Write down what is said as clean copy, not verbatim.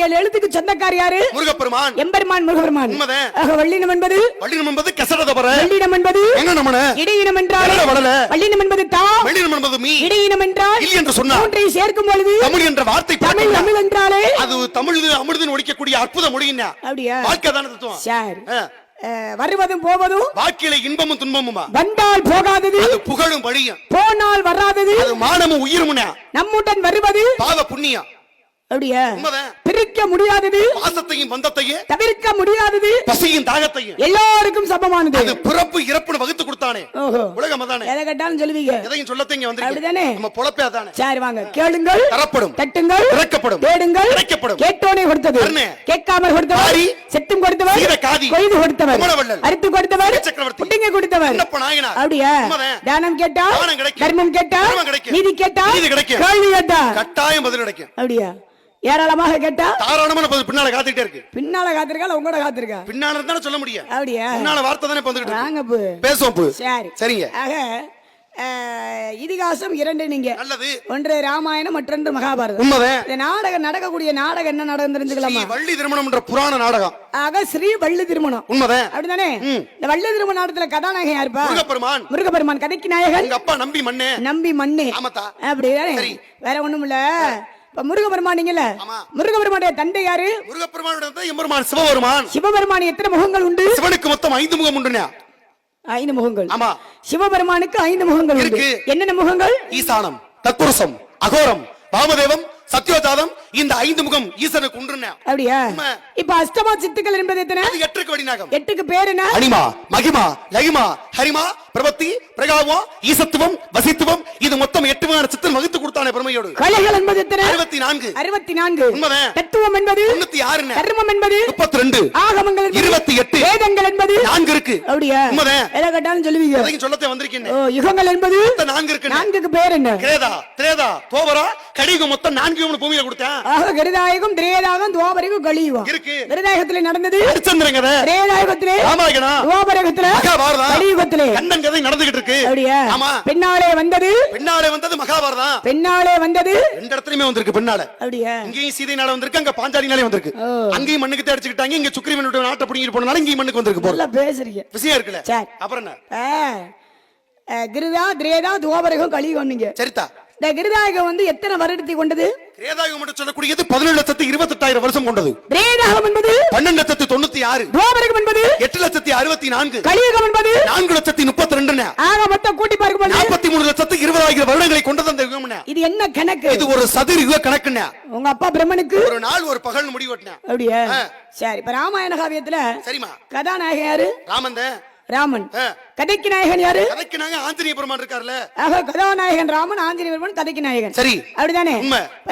எழுத்துக்கு சொந்தக்கார் யாரு? முருகப்பெருமான். எம்பெருமான் முருகப்பெருமான். வள்ளினம் என்பது கசடதபர. வெள்ளினம் என்பது எங்கனமன. இடையினம் என்றால் வடல. வள்ளினம் என்பது தா. வெள்ளினம் என்பது மீ. இடையினம் என்றால் இல்லை என்று சொன்னார். மூன்றை சேர்க்கும் பொழுது தமிழ் என்ற வார்த்தை தமிழ் என்றாலே அது தமிழ் அமிர்தம் ஒழிக்கக்கூடிய அற்புத மொழின்னா. அப்படியா? வாழ்க்கைதான தத்துவம். சரி. வருவதும் போவதும் வாழ்க்கையில இன்பமும் துன்பமுமா. வந்தால் போகாதது அது புகழும் வழியும். போனால் வராதது அது மானமும் உயிருமுனா. நம்முடன் வருவது பாவ புண்ணியம். அப்படியா? உண்மைதான். பிரிக்க முடியாதது பாசத்தையும் பந்தத்தையும் தவிர்க்க முடியாதது பசியும் தாகத்தையும் எல்லாருக்கும் சமமானது. அது பிறப்பு இறப்புன்னு வகுத்து கொடுத்தானே. ஓஹோ. உலகம் அதானே. எதை கேட்டாலும் சொல்லுவீங்க. எதையும் சொல்லத்தீங்க வந்திருக்கீங்க. அப்படிதானே? நம்ம பொழப்பே அதானே. சரி வாங்க. கேளுங்கள் தரப்படும். தட்டுங்கள் திறக்கப்படும். தேடுங்கள் கிடைக்கப்படும். கேட்டோனே கொடுத்தது அருணே. கேட்காமல் கொடுத்தவர் செத்தும் கொடுத்தவர் சீதகாதி கொய்து கொடுத்தவர் குமரவள்ளல் அறுத்து கொடுத்தவர் சக்கரவர்த்தி புட்டிங்க கொடுத்தவர் சின்னப்ப நாயனார். அப்படியா? உண்மைதான். தானம் கேட்டா தானம் கிடைக்கும். தர்மம் கேட்டா தர்மம் கிடைக்கும். நீதி கேட்டா நீதி கிடைக்கும். கேள்வி கேட்டா கட்டாயம் பதில் கிடைக்கும். அப்படியா? ஏராளமாக கேட்டா தாராளமான பதில் பின்னால காத்துக்கிட்டே இருக்கு. பின்னால காத்திருக்கா உங்களோட காத்திருக்கா? பின்னால இருந்தா சொல்ல முடியும். அப்படியா? பின்னால வார்த்தை தானே வந்துகிட்டு இருக்கு. வாங்க பேசுவோம். சரி சரிங்க. ஆக இதிகாசம் இரண்டு. நீங்க நல்லது. ஒன்று ராமாயணம் மற்றொன்று மகாபாரதம். உண்மைதான். இந்த நாடகம் நடக்கக்கூடிய நாடகம் என்ன நாடகம் தெரிஞ்சுக்கலாமா? வள்ளி திருமணம் என்ற புராண நாடகம். ஆக ஸ்ரீ வள்ளி திருமணம். உண்மைதான். அப்படிதானே? இந்த வள்ளி திருமண நாடகத்துல கதாநாயகன் யாருப்பா? முருகப்பெருமான். முருகப்பெருமான் கதைக்கு நாயகன். எங்க அப்பா நம்பி மண்ணே. நம்பி மண்ணே. ஆமாத்தா. அப்படிதானே? வேற ஒண்ணும் இல்ல. முருகப்பெருமான் நீங்கல்ல, முருகப்பெருமானுடைய தந்தை யாரு? முருகப்பெருமானுடைய எம்பெருமான் சிவபெருமான். சிவபெருமான் எத்தனை முகங்கள் உண்டு? சிவனுக்கு மொத்தம் 5 முகம் உண்டுனா. 5 முகங்கள். ஆமா. சிவபெருமானுக்கு 5 முகங்கள் உண்டு. என்னென்ன முகங்கள்? ஈசானம், தத்புருஷம், அகோரம், வாமதேவம், சத்யோஜாதம். இந்த 5 முகம் ஈசனுக்கு உண்டுனா. அப்படியா? இப்ப அஷ்டமா சித்துக்கள் என்பது எத்தனை? அது 8க்கு வடிநாகம். 8க்கு பேர் என்ன? அனிமா, மகிமா, லகிமா, ஹரிமா, பிரபத்தி, பிரகாவம், ஈசத்துவம், வசித்துவம். இது மொத்தம் 8 வகையான சித்தன் வகுத்து கொடுத்தானே பெருமையோடு. கலைகள் என்பது எத்தனை? 64. 64. உண்மைதான். தத்துவம் என்பது 96. தர்மம் என்பது 32. ஆகமங்கள் 28. வேதங்கள் என்பது 4 இருக்கு. அப்படியா? உண்மைதான். எதை கேட்டாலும் சொல்லுவீங்க. அதையும் சொல்லতে வந்திருக்கேன். யுகங்கள் என்பது 4 இருக்கு. 4க்கு பேர் என்ன? கிரேதா, திரேதா, தோபரா, கலியுகம். மொத்தம் 4 யுகம் பூமியில கொடுத்தேன். ஆக கிருதாயகம், திரேதாயகம், துவாபரகம், கலியுகம் இருக்கு. கிருதாயகத்திலே நடந்தது ஹரிச்சந்திரங்கத, திரேதாயகத்திலே ராமாயணம், துவாபரகத்திலே மகாபாரதம், கலியுகத்திலே கண்ணன் கதை நடந்துகிட்டு இருக்கு. அப்படியா? ஆமா. பின்னாலே வந்தது மகாபாரதம். பின்னாலே வந்தது ரெண்டு இடத்துலயுமே வந்திருக்கு. பின்னால அப்படியா? இங்கேயும் சீதை நாடு வந்திருக்கு, அங்க பாஞ்சாலி நாளே வந்திருக்கு. அங்கேயும் மண்ணுக்கு அடிச்சுக்கிட்டாங்க. இங்க சுக்ரீவனோட நாட்டை பிடிங்கிட்டு போனால இங்கேயும் மண்ணுக்கு வந்திருக்கு. போல பேசுறீங்க. விஷயம் இருக்குல்ல. சரி. அப்புறம் என்ன? கிருதா, திரேதா, துவாபரகம், கலியுகம். நீங்க சரிதா. இந்த கிருதாயகம் வந்து எத்தனை வருடத்தை கொண்டது? கிரேதாயுகம் என்று சொல்லக்கூடியது 17,28,000 வருஷம் கொண்டது. திரேதாகம் என்பது 12,96. துவாபரகம் என்பது 8,64. கலியுகம் என்பது 4,32. ஆக மொத்தம் கூட்டி பார்க்கும் 43,20,000 வருடங்களை கொண்டது அந்த யுகம். இது என்ன கணக்கு? இது ஒரு சதுர யுக கணக்குன்னா. உங்க அப்பா பிரம்மனுக்கு ஒரு நாள் ஒரு பகல் முடிவெட்டினா. அப்படியா? சரி. இப்ப ராமாயண காவியத்துல சரிமா கதாநாயகன் யாரு? ராமன். கதைக்கு நாயகன் யாரு? கதைக்கு நாயகன் ஆஞ்சநேய பெருமான் இருக்கார்ல. ஆக கதாநாயகன் ராமன், ஆஞ்சநேய பெருமான் கதைக்கு நாயகன். சரி. அப்படிதானே? உண்மை.